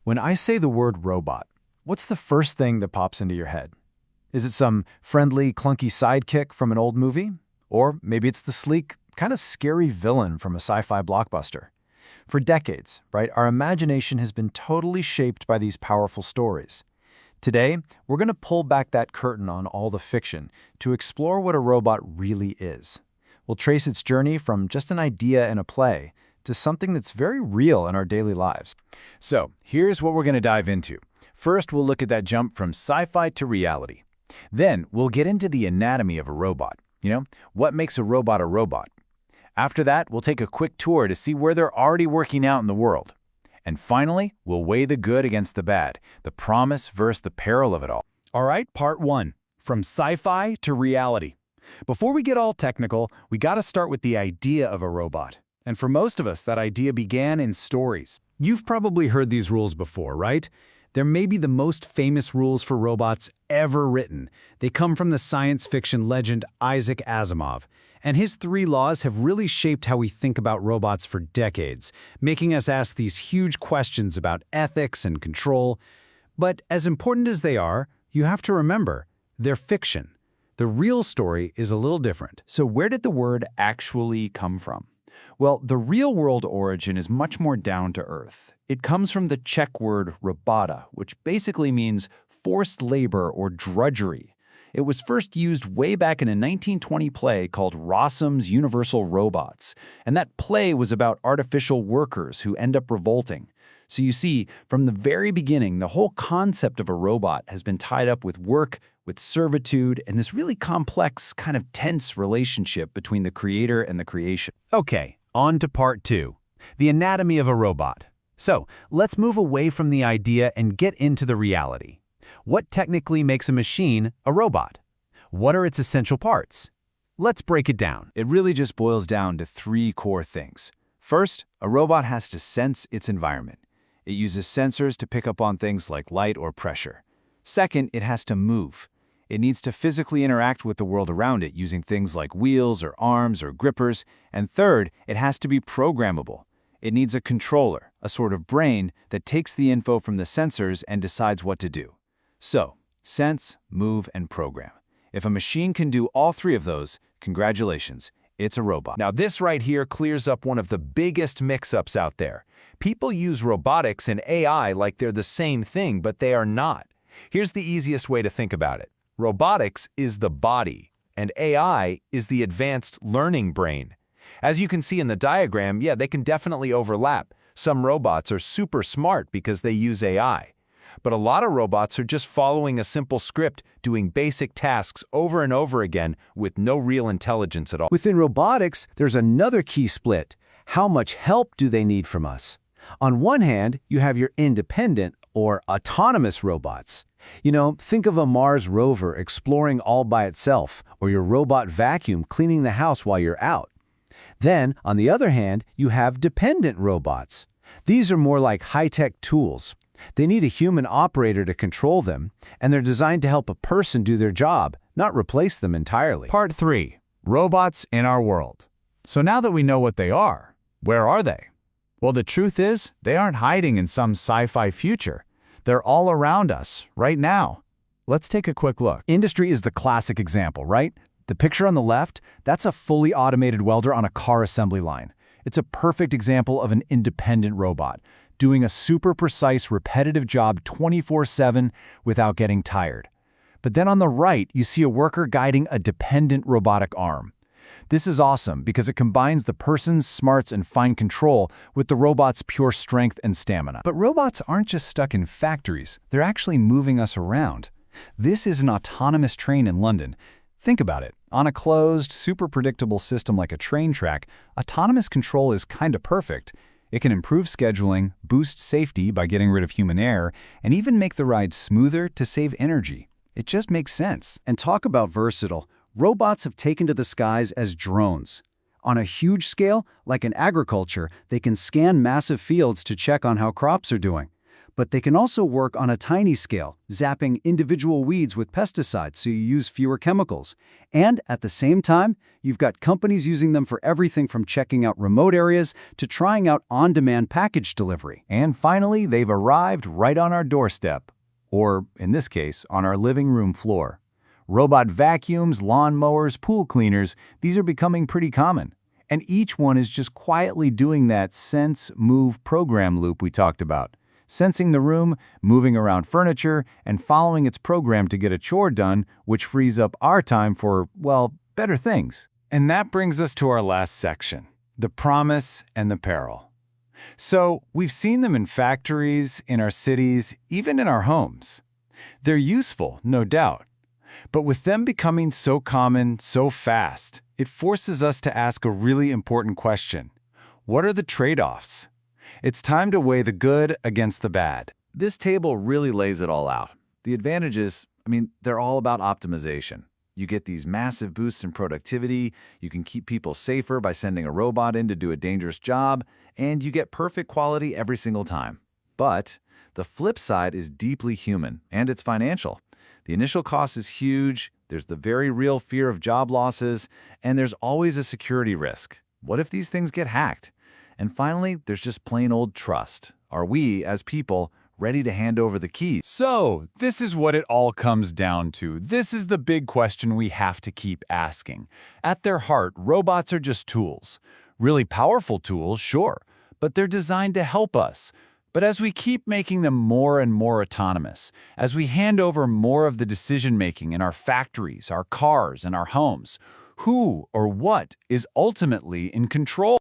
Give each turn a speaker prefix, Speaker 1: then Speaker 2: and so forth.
Speaker 1: When I say the word robot, what's the first thing that pops into your head? Is it some friendly, clunky sidekick from an old movie? Or maybe it's the sleek, kind of scary villain from a sci-fi blockbuster. For decades, right, our imagination has been totally shaped by these powerful stories. Today, we're going to pull back that curtain on all the fiction to explore what a robot really is. We'll trace its journey from just an idea in a play to something that's very real in our daily lives.
Speaker 2: So, here's what we're going to dive into. First, we'll look at that jump from sci-fi to reality. Then, we'll get into the anatomy of a robot. What makes a robot a robot? After that, we'll take a quick tour to see where they're already working out in the world. And finally, we'll weigh the good against the bad, the promise versus the peril of it all.
Speaker 3: All right, part one, from sci-fi to reality. Before we get all technical, we got to start with the idea of a robot. And for most of us, that idea began in stories. You've probably heard these rules before, right? They're maybe the most famous rules for robots ever written. They come from the science fiction legend Isaac Asimov. And his 3 laws have really shaped how we think about robots for decades, making us ask these huge questions about ethics and control. But as important as they are, you have to remember, they're fiction. The real story is a little different.
Speaker 4: So where did the word actually come from? Well, the real-world origin is much more down to earth. It comes from the Czech word robota, which basically means forced labor or drudgery. It was first used way back in a 1920 play called Rossum's Universal Robots, and that play was about artificial workers who end up revolting. So you see, from the very beginning, the whole concept of a robot has been tied up with work, with servitude, and this really complex, kind of tense relationship between the creator and the creation.
Speaker 3: Okay, on to part 2, the anatomy of a robot. So, let's move away from the idea and get into the reality. What technically makes a machine a robot? What are its essential parts? Let's break it down.
Speaker 2: It really just boils down to 3 core things. First, a robot has to sense its environment. It uses sensors to pick up on things like light or pressure. Second, it has to move. It needs to physically interact with the world around it using things like wheels or arms or grippers. And third, it has to be programmable. It needs a controller, a sort of brain that takes the info from the sensors and decides what to do. So, sense, move, and program. If a machine can do all 3 of those, congratulations, it's a robot.
Speaker 3: Now this right here clears up one of the biggest mix-ups out there. People use robotics and AI like they're the same thing, but they are not. Here's the easiest way to think about it. Robotics is the body, and AI is the advanced learning brain. As you can see in the diagram, yeah, they can definitely overlap. Some robots are super smart because they use AI. But a lot of robots are just following a simple script, doing basic tasks over and over again with no real intelligence at all.
Speaker 5: Within robotics, there's another key split. How much help do they need from us? On one hand, you have your independent or autonomous robots. Think of a Mars rover exploring all by itself, or your robot vacuum cleaning the house while you're out. Then, on the other hand, you have dependent robots. These are more like high-tech tools. They need a human operator to control them, and they're designed to help a person do their job, not replace them entirely.
Speaker 3: Part 3. Robots in our world. So now that we know what they are, where are they? Well, the truth is, they aren't hiding in some sci-fi future. They're all around us, right now. Let's take a quick look.
Speaker 1: Industry is the classic example, right? The picture on the left, that's a fully automated welder on a car assembly line. It's a perfect example of an independent robot, doing a super precise, repetitive job 24/7 without getting tired. But then on the right, you see a worker guiding a dependent robotic arm. This is awesome because it combines the person's smarts and fine control with the robot's pure strength and stamina.
Speaker 4: But robots aren't just stuck in factories. They're actually moving us around. This is an autonomous train in London. Think about it. On a closed, super predictable system like a train track, autonomous control is kinda perfect. It can improve scheduling, boost safety by getting rid of human error, and even make the ride smoother to save energy. It just makes sense.
Speaker 5: And talk about versatile. Robots have taken to the skies as drones. On a huge scale, like in agriculture, they can scan massive fields to check on how crops are doing.
Speaker 3: But they can also work on a tiny scale, zapping individual weeds with pesticides so you use fewer chemicals. And at the same time, you've got companies using them for everything from checking out remote areas to trying out on-demand package delivery.
Speaker 2: And finally, they've arrived right on our doorstep, or in this case, on our living room floor. Robot vacuums, lawn mowers, pool cleaners, these are becoming pretty common. And each one is just quietly doing that sense, move, program loop we talked about. Sensing the room, moving around furniture, and following its program to get a chore done, which frees up our time for, well, better things.
Speaker 4: And that brings us to our last section, the promise and the peril. So, we've seen them in factories, in our cities, even in our homes. They're useful, no doubt. But with them becoming so common, so fast, it forces us to ask a really important question. What are the trade-offs? It's time to weigh the good against the bad.
Speaker 2: This table really lays it all out. The advantages, they're all about optimization. You get these massive boosts in productivity, you can keep people safer by sending a robot in to do a dangerous job, and you get perfect quality every single time. But the flip side is deeply human, and it's financial. The initial cost is huge, there's the very real fear of job losses, and there's always a security risk. What if these things get hacked? And finally, there's just plain old trust. Are we, as people, ready to hand over the keys?
Speaker 4: So, this is what it all comes down to. This is the big question we have to keep asking. At their heart, robots are just tools. Really powerful tools, sure, but they're designed to help us. But as we keep making them more and more autonomous, as we hand over more of the decision-making in our factories, our cars, and our homes, who or what is ultimately in control?